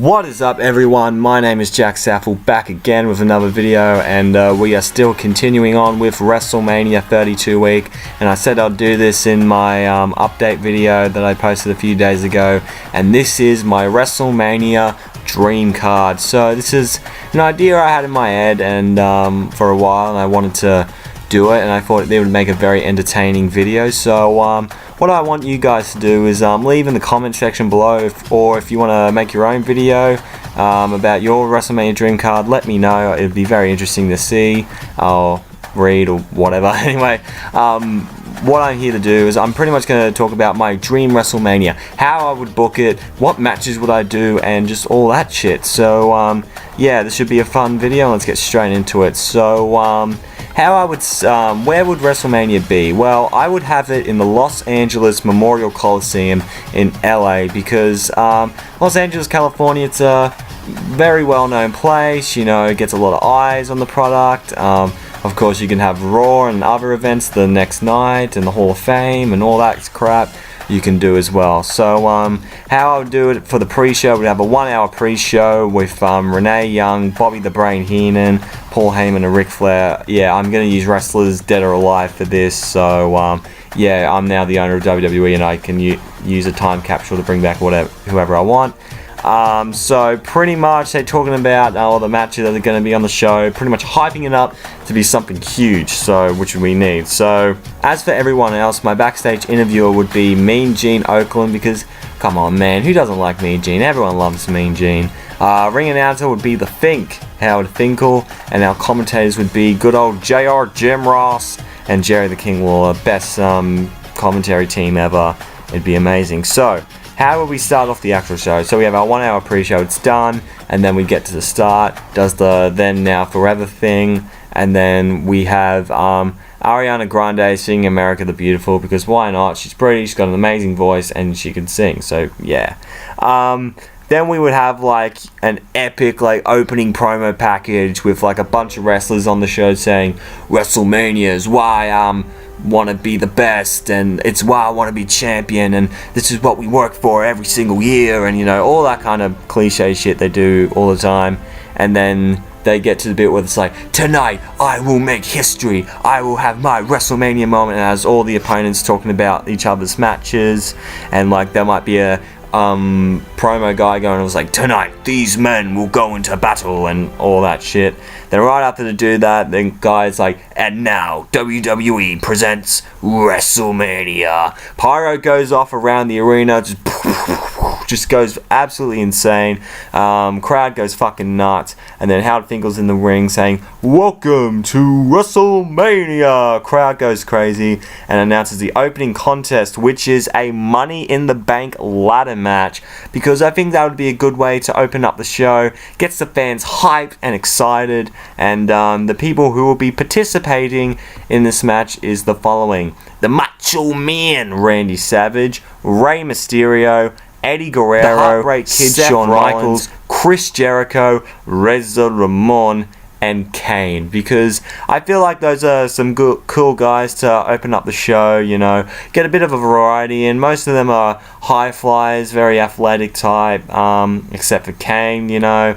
What is up, everyone? My name is Jack Saffel, back again with another video, and we are still continuing on with WrestleMania 32 week, and I said I'd do this in my update video that I posted a few days ago, and this is my WrestleMania Dreamcard. So this is an idea I had in my head and for a while, and I wanted to do it, and I thought it would make a very entertaining video. So what I want you guys to do is leave in the comment section below, or if you want to make your own video about your WrestleMania Dream Card, let me know. It'd be very interesting to see or read or whatever. Anyway, what I'm here to do is I'm pretty much going to talk about my dream WrestleMania, how I would book it, what matches would I do, and just all that shit. So yeah, this should be a fun video. Let's get straight into it. So where would WrestleMania be? Well, I would have it in the Los Angeles Memorial Coliseum in LA, because Los Angeles, California, it's a very well-known place. You know, it gets a lot of eyes on the product. Of course, you can have Raw and other events the next night, and the Hall of Fame and all that crap you can do as well. So how I would do it for the pre-show, we'd have a 1 hour pre-show with Renee Young, Bobby the Brain Heenan, Paul Heyman and Ric Flair. Yeah, I'm going to use wrestlers dead or alive for this. So yeah, I'm now the owner of WWE, and I can use a time capsule to bring back whoever I want. So pretty much they're talking about all the matches that are going to be on the show, pretty much hyping it up to be something huge, so which we need. So as for everyone else, my backstage interviewer would be Mean Gene Okerlund, because come on, man, who doesn't like Mean Gene? Everyone loves Mean Gene. Ring announcer would be The Fink, Howard Finkel, and our commentators would be good old JR Jim Ross and Jerry the King Lawler. Best commentary team ever. It'd be amazing. So how will we start off the actual show? So we have our 1 hour pre-show, it's done, and then we get to the start, does the then, now, forever thing, and then we have Ariana Grande singing America the Beautiful, because why not? She's pretty, she's got an amazing voice, and she can sing, so yeah. Then we would have like an epic opening promo package with like a bunch of wrestlers on the show saying WrestleMania is why want to be the best, and it's why I want to be champion, and this is what we work for every single year, and you know, all that kind of cliche shit they do all the time. And then they get to the bit where it's like, tonight I will make history, I will have my WrestleMania moment, and has all the opponents talking about each other's matches, and like there might be a promo guy going, it was like, tonight these men will go into battle, and all that shit. Then right after they do that, then guys like, and now WWE presents WrestleMania. Pyro goes off around the arena, just goes absolutely insane. Crowd goes fucking nuts, and then Howard Finkel's in the ring saying, welcome to WrestleMania. Crowd goes crazy and announces the opening contest, which is a Money in the Bank ladder match, because I think that would be a good way to open up the show, gets the fans hyped and excited. And the people who will be participating in this match is the following: the Macho Man Randy Savage, Rey Mysterio, Eddie Guerrero, the Heartbreak Kid Shawn Michaels, Chris Jericho, Razor Ramon, and Kane, because I feel like those are some good, cool guys to open up the show, you know, get a bit of a variety, and most of them are high flyers, very athletic type, except for Kane, you know.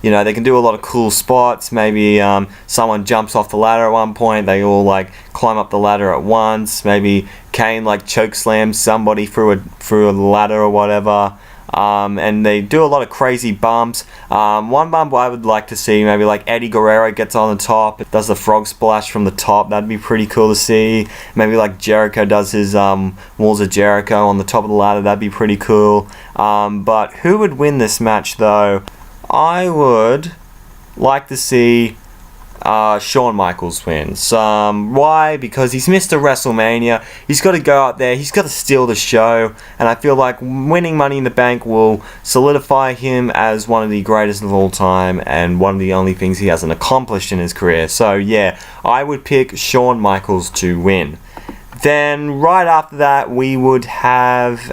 You know, they can do a lot of cool spots. Maybe someone jumps off the ladder at one point, they all like climb up the ladder at once. Maybe Kane like choke slams somebody through a ladder or whatever. And they do a lot of crazy bumps. One bump I would like to see, maybe like Eddie Guerrero gets on the top, it does the frog splash from the top. That'd be pretty cool to see. Maybe like Jericho does his Walls of Jericho on the top of the ladder. That'd be pretty cool. But who would win this match though? I would like to see Shawn Michaels wins. Why? Because he's Mr. WrestleMania. He's got to go out there. He's got to steal the show. And I feel like winning Money in the Bank will solidify him as one of the greatest of all time, and one of the only things he hasn't accomplished in his career. So yeah, I would pick Shawn Michaels to win. Then right after that, we would have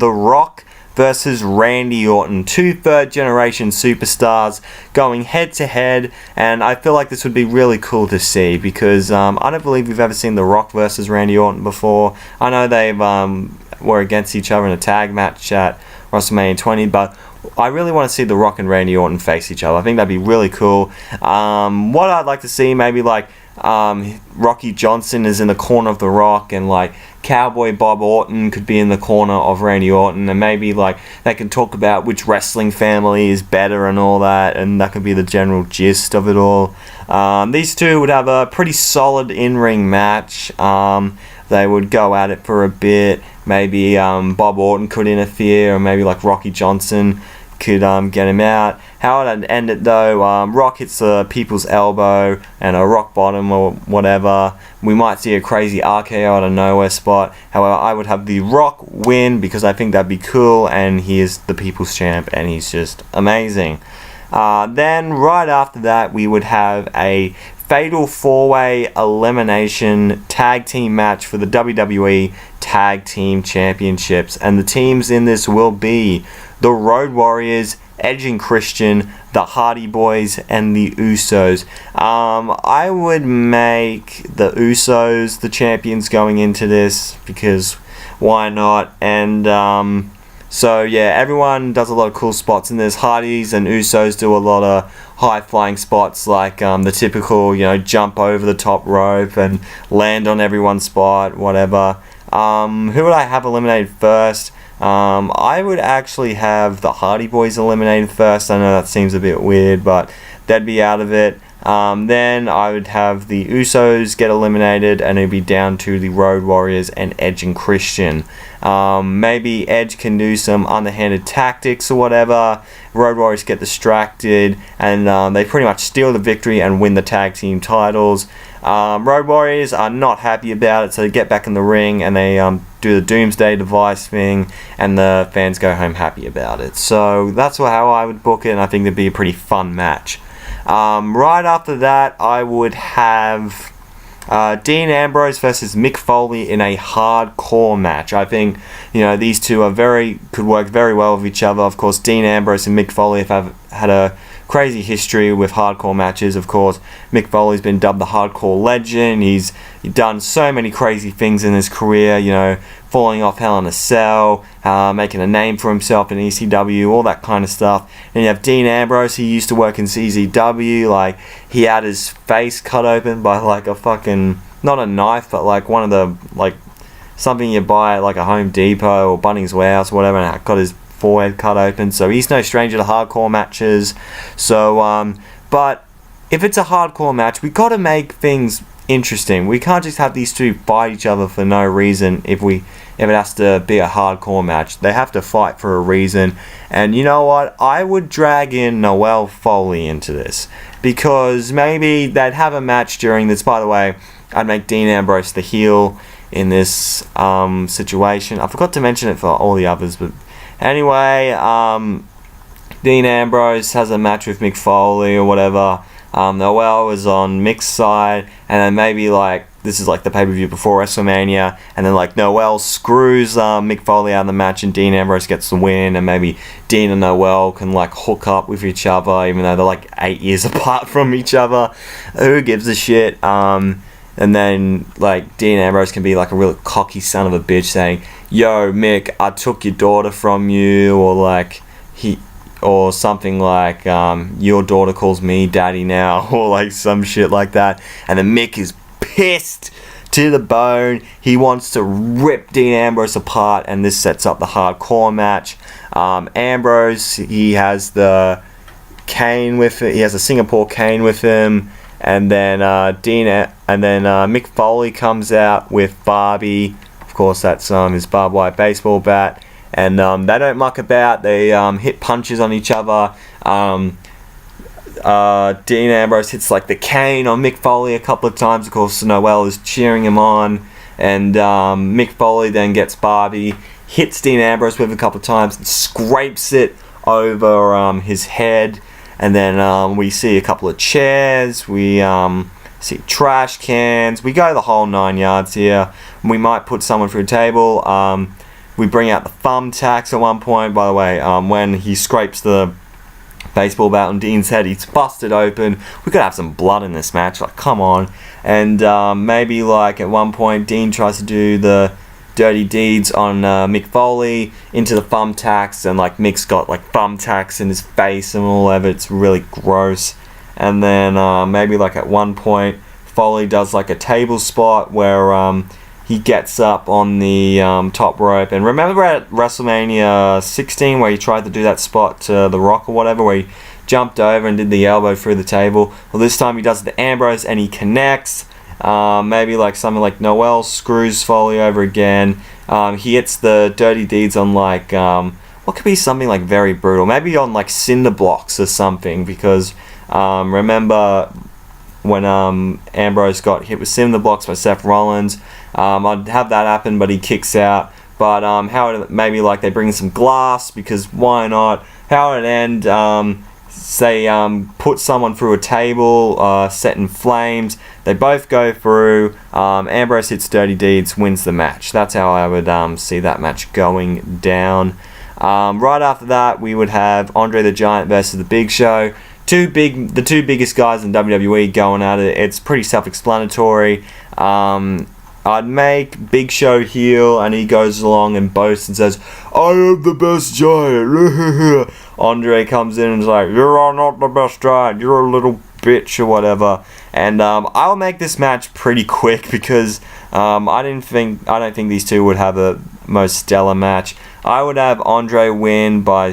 The Rock versus Randy Orton, two third-generation superstars going head-to-head, and I feel like this would be really cool to see, because I don't believe we've ever seen The Rock versus Randy Orton before. I know they were against each other in a tag match at WrestleMania 20, but I really want to see The Rock and Randy Orton face each other. I think that'd be really cool. What I'd like to see, maybe like Rocky Johnson is in the corner of The Rock, and like Cowboy Bob Orton could be in the corner of Randy Orton, and maybe like they can talk about which wrestling family is better and all that, and that could be the general gist of it all. These two would have a pretty solid in-ring match. They would go at it for a bit. Maybe Bob Orton could interfere, or maybe like Rocky Johnson could get him out. How I'd end it though, Rock hits the people's elbow and a rock bottom or whatever. We might see a crazy RKO out of nowhere spot. However, I would have the Rock win because I think that'd be cool, and he is the people's champ and he's just amazing. Then right after that, we would have a fatal 4-way elimination tag team match for the WWE Tag Team Championships, and the teams in this will be the Road Warriors, Edge and Christian, the Hardy Boys, and the Usos. I would make the Usos the champions going into this because why not? And so yeah, everyone does a lot of cool spots in this. Hardys and Usos do a lot of high flying spots, like the typical, jump over the top rope and land on everyone's spot, whatever. Who would I have eliminated first? I would actually have the Hardy Boys eliminated first. I know that seems a bit weird, but they'd be out of it. Then I would have the Usos get eliminated, and it'd be down to the Road Warriors and Edge and Christian. Maybe Edge can do some underhanded tactics or whatever. Road Warriors get distracted, and they pretty much steal the victory and win the tag team titles. Road Warriors are not happy about it, so they get back in the ring and they do the Doomsday Device thing, and the fans go home happy about it. So that's how I would book it, and I think it'd be a pretty fun match. Right after that, I would have Dean Ambrose versus Mick Foley in a hardcore match. I think these two could work very well with each other. Of course, Dean Ambrose and Mick Foley have had a crazy history with hardcore matches. Of course, Mick Foley's been dubbed the hardcore legend. He's done so many crazy things in his career, falling off Hell in a Cell, making a name for himself in ECW, all that kind of stuff. And you have Dean Ambrose. He used to work in CZW. Like, he had his face cut open by like a fucking, not a knife, but like one of the, like something you buy at like a Home Depot or Bunnings Warehouse or whatever, and got his forehead cut open. So he's no stranger to hardcore matches. So but if it's a hardcore match, we got to make things interesting. We can't just have these two fight each other for no reason. If it has to be a hardcore match, they have to fight for a reason. And you know what, I would drag in Noelle Foley into this, because maybe they'd have a match during this. By the way, I'd make Dean Ambrose the heel in this situation. I forgot to mention it for all the others, but anyway, Dean Ambrose has a match with Mick Foley or whatever. Noelle is on Mick's side, and then maybe like this is like the pay-per-view before WrestleMania, and then like Noelle screws Mick Foley out of the match, and Dean Ambrose gets the win, and maybe Dean and Noelle can like hook up with each other, even though they're like 8 years apart from each other. Who gives a shit? And then like Dean Ambrose can be like a real cocky son of a bitch saying, "Yo, Mick, I took your daughter from you," or like or something like, "Your daughter calls me daddy now," or like some shit like that. And then Mick is pissed to the bone. He wants to rip Dean Ambrose apart, and this sets up the hardcore match. Ambrose, he has the cane with it. He has a Singapore cane with him. And then Mick Foley comes out with Barbie. Of course, that's his barbed wire baseball bat. And they don't muck about. They hit punches on each other. Dean Ambrose hits like the cane on Mick Foley a couple of times. Of course, Noelle is cheering him on. And Mick Foley then gets Barbie, hits Dean Ambrose with a couple of times, and scrapes it over his head. And then we see a couple of chairs, we see trash cans, we go the whole 9 yards here. We might put someone through a table. We bring out the thumbtacks at one point. By the way, when he scrapes the baseball bat on Dean's head, he's busted open. We could have some blood in this match, like come on. And maybe like at one point Dean tries to do the dirty deeds on Mick Foley into the thumbtacks, and like Mick's got like thumbtacks in his face and all of it. It's really gross. And then maybe like at one point Foley does like a table spot where he gets up on the top rope. And remember at WrestleMania 16 where he tried to do that spot to The Rock or whatever, where he jumped over and did the elbow through the table? Well, this time he does the Ambrose and he connects. Maybe like something like Noel screws Foley over again. He hits the dirty deeds on like what could be something like very brutal, maybe on like cinder blocks or something, because remember when Ambrose got hit with cinder blocks by Seth Rollins. I'd have that happen, but he kicks out. But how maybe like they bring some glass, because why not? How it end? Say put someone through a table set in flames. They both go through. Ambrose hits dirty deeds, wins the match. That's how I would see that match going down. Right after that, we would have Andre the Giant versus the Big Show. The two biggest guys in WWE going at it. It's pretty self-explanatory. I'd make Big Show heel, and he goes along and boasts and says, "I am the best giant." Andre comes in and is like, "You are not the best giant. You're a little bitch," or whatever. And I'll make this match pretty quick, because I don't think these two would have a most stellar match. I would have Andre win by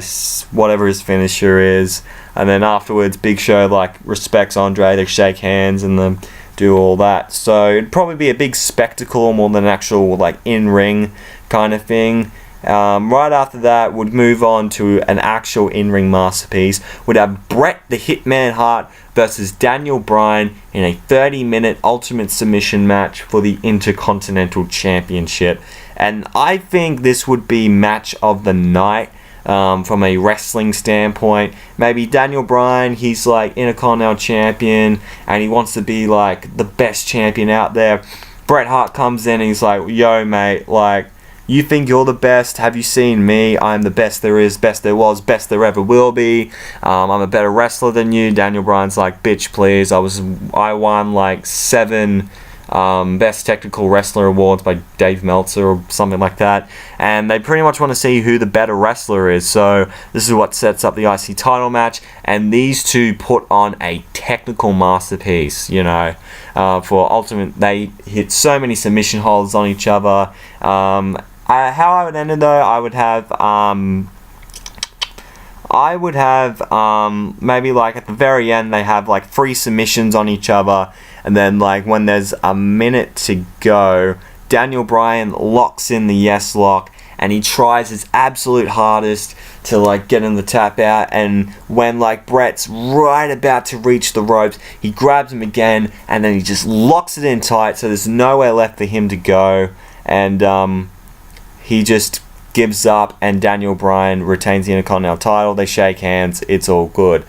whatever his finisher is, and then afterwards Big Show like respects Andre. They shake hands and then do all that. So it'd probably be a big spectacle more than an actual like in-ring kind of thing. Right after that, would move on to an actual in-ring masterpiece. Would have Bret the Hitman Hart versus Daniel Bryan in a 30-minute Ultimate Submission match for the Intercontinental Championship. And I think this would be match of the night. From a wrestling standpoint, maybe Daniel Bryan, he's like Intercontinental Champion and he wants to be like the best champion out there. Bret Hart comes in and he's like, "Yo mate, like, you think you're the best? Have you seen me? I'm the best there is, best there was, best there ever will be. I'm a better wrestler than you." Daniel Bryan's like, "Bitch please, I won like 7 Best Technical Wrestler awards by Dave Meltzer or something like that," and they pretty much want to see who the better wrestler is. So this is what sets up the IC title match, and these two put on a technical masterpiece. For Ultimate, they hit so many submission holds on each other. How I would end it though, I would have maybe like at the very end they have like 3 submissions on each other, and then like when there's a minute to go, Daniel Bryan locks in the yes lock and he tries his absolute hardest to like get in the tap out, and when like Bret's right about to reach the ropes, he grabs him again and then he just locks it in tight, so there's nowhere left for him to go, and he just gives up, and Daniel Bryan retains the Intercontinental title. They shake hands, it's all good.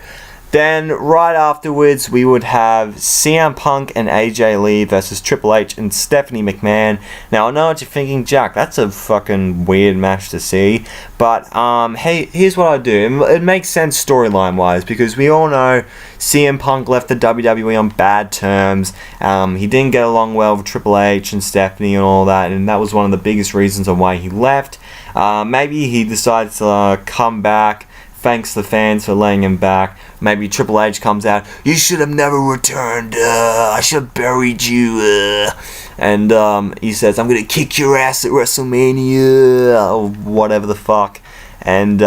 Then right afterwards we would have CM Punk and AJ Lee versus Triple H and Stephanie McMahon. Now I know what you're thinking, Jack, that's a fucking weird match to see, but hey, here's what I do. It makes sense storyline wise, because we all know CM Punk left the WWE on bad terms. He didn't get along well with Triple H and Stephanie and all that, and that was one of the biggest reasons on why he left. Maybe he decides to come back, thanks the fans for letting him back. Maybe Triple H comes out, "You should have never returned, I should have buried you," and he says, "I'm gonna kick your ass at WrestleMania," or whatever the fuck. And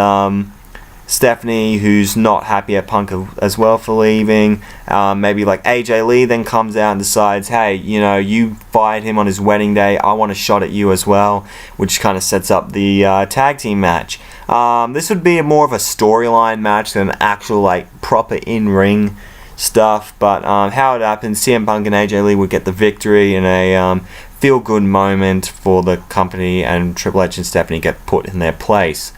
Stephanie, who's not happy at Punk as well for leaving. Maybe like AJ Lee then comes out and decides, "Hey, you fired him on his wedding day, I want a shot at you as well," which kind of sets up the tag team match. This would be more of a storyline match than actual like proper in-ring stuff, but how it happens, CM Punk and AJ Lee would get the victory in a feel-good moment for the company, and Triple H and Stephanie get put in their place.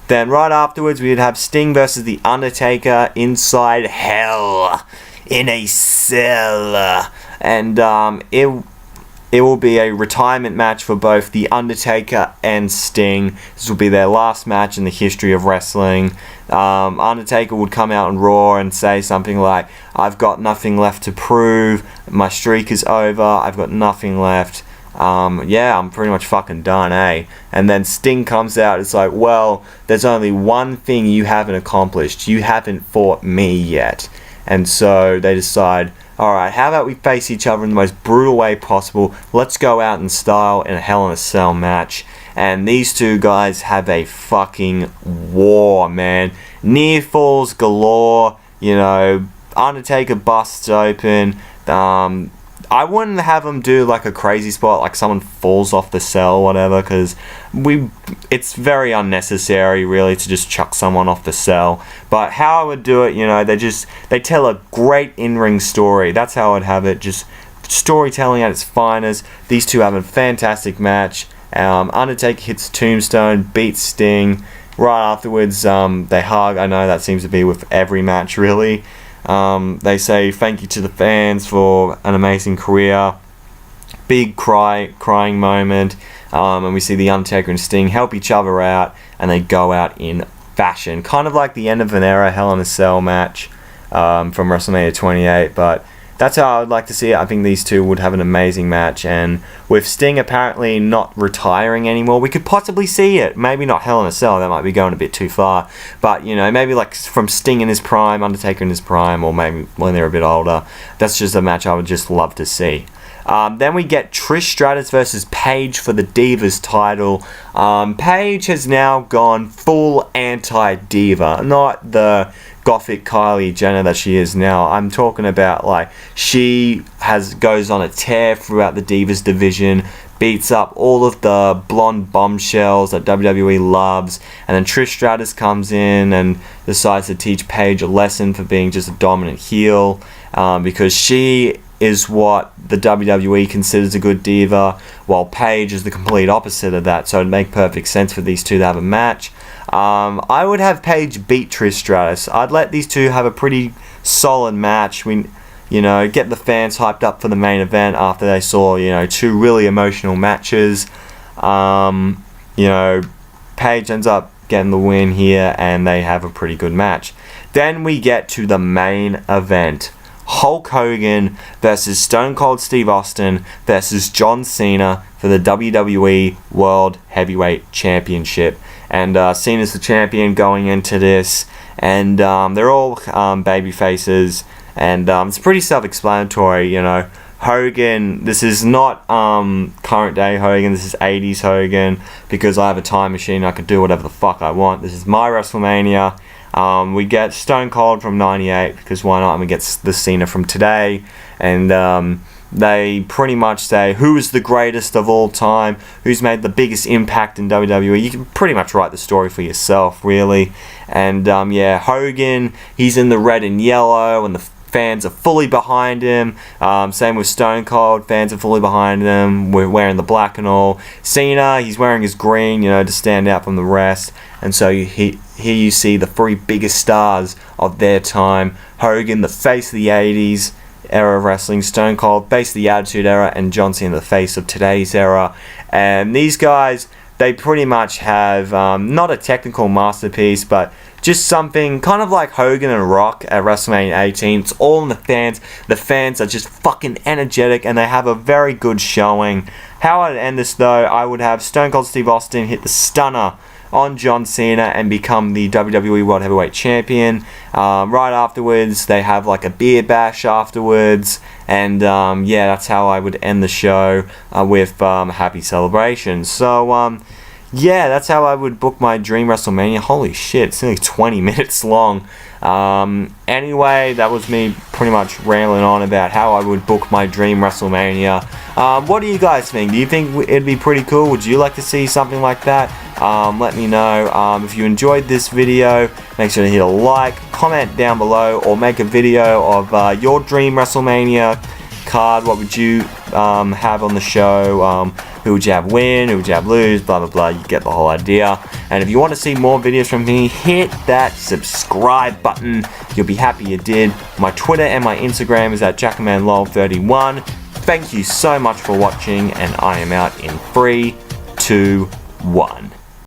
Then right afterwards we'd have Sting versus The Undertaker inside hell in a cell, and it will be a retirement match for both The Undertaker and Sting. This will be their last match in the history of wrestling. Undertaker would come out on Raw and say something like, "I've got nothing left to prove, my streak is over, I've got nothing left, yeah, I'm pretty much fucking done, eh? And then Sting comes out, it's like, well, there's only one thing you haven't accomplished. You haven't fought me yet. And so they decide, alright, how about we face each other in the most brutal way possible? Let's go out in style in a Hell in a Cell match. And these two guys have a fucking war, man. Near falls galore, you know, Undertaker busts open. I wouldn't have them do like a crazy spot, like someone falls off the cell or whatever, because it's very unnecessary really to just chuck someone off the cell. But how I would do it, you know, they tell a great in-ring story. That's how I'd have it, just storytelling at its finest. These two have a fantastic match. Undertaker hits Tombstone, beats Sting. Right afterwards, they hug. I know that seems to be with every match really. They say thank you to the fans for an amazing career. Big crying moment. And we see the Undertaker and Sting help each other out, and they go out in fashion, kind of like the end of an era Hell in a Cell match from WrestleMania 28. But that's how I would like to see it. I think these two would have an amazing match, and with Sting apparently not retiring anymore, we could possibly see it. Maybe not Hell in a Cell, that might be going a bit too far, but you know, maybe like from Sting in his prime, Undertaker in his prime, or maybe when they're a bit older. That's just a match I would just love to see. Then we get Trish Stratus versus Paige for the Divas title. Paige has now gone full anti-diva, not the gothic Kylie Jenner that she is now. I'm talking about like she goes on a tear throughout the Divas division, beats up all of the blonde bombshells that WWE loves, and then Trish Stratus comes in and decides to teach Paige a lesson for being just a dominant heel, because she is what the WWE considers a good diva, while Paige is the complete opposite of that. So it'd make perfect sense for these two to have a match. I would have Paige beat Trish Stratus. I'd let these two have a pretty solid match. You know, get the fans hyped up for the main event after they saw, you know, two really emotional matches. You know, Paige ends up getting the win here, and they have a pretty good match. Then we get to the main event. Hulk Hogan versus Stone Cold Steve Austin versus John Cena for the WWE World Heavyweight Championship. And Cena's the champion going into this, and they're all baby faces, and it's pretty self-explanatory, you know. Hogan, this is not current day Hogan, this is 80s Hogan, because I have a time machine, I can do whatever the fuck I want. This is my WrestleMania. We get Stone Cold from 98, because why not? And we get the Cena from today, and they pretty much say who is the greatest of all time, who's made the biggest impact in WWE. You can pretty much write the story for yourself, really. And yeah, Hogan, he's in the red and yellow, and the fans are fully behind him. Same with Stone Cold, fans are fully behind him. We're wearing the black and all. Cena, he's wearing his green, you know, to stand out from the rest. And so here you see the three biggest stars of their time. Hogan, the face of the 80s era of wrestling, Stone Cold, face of the Attitude Era, and John Cena, the face of today's era. And these guys, they pretty much have not a technical masterpiece, but just something kind of like Hogan and Rock at WrestleMania 18. It's all in the fans. The fans are just fucking energetic, and they have a very good showing. How I'd end this though, I would have Stone Cold Steve Austin hit the stunner on John Cena and become the WWE World Heavyweight Champion. Right afterwards, they have like a beer bash afterwards, and yeah, that's how I would end the show with happy celebrations. So yeah, that's how I would book my dream WrestleMania. Holy shit, it's nearly 20 minutes long. Anyway, that was me pretty much rambling on about how I would book my dream WrestleMania. What do you guys think? Do you think it'd be pretty cool? Would you like to see something like that? Let me know. If you enjoyed this video, make sure to hit a like, comment down below, or make a video of your dream WrestleMania card. What would you have on the show? Who would you have win? Who would you have lose? Blah blah blah. You get the whole idea. And if you want to see more videos from me, hit that subscribe button. You'll be happy you did. My Twitter and my Instagram is at JackamanLol31. Thank you so much for watching, and I am out in 3, 2, 1.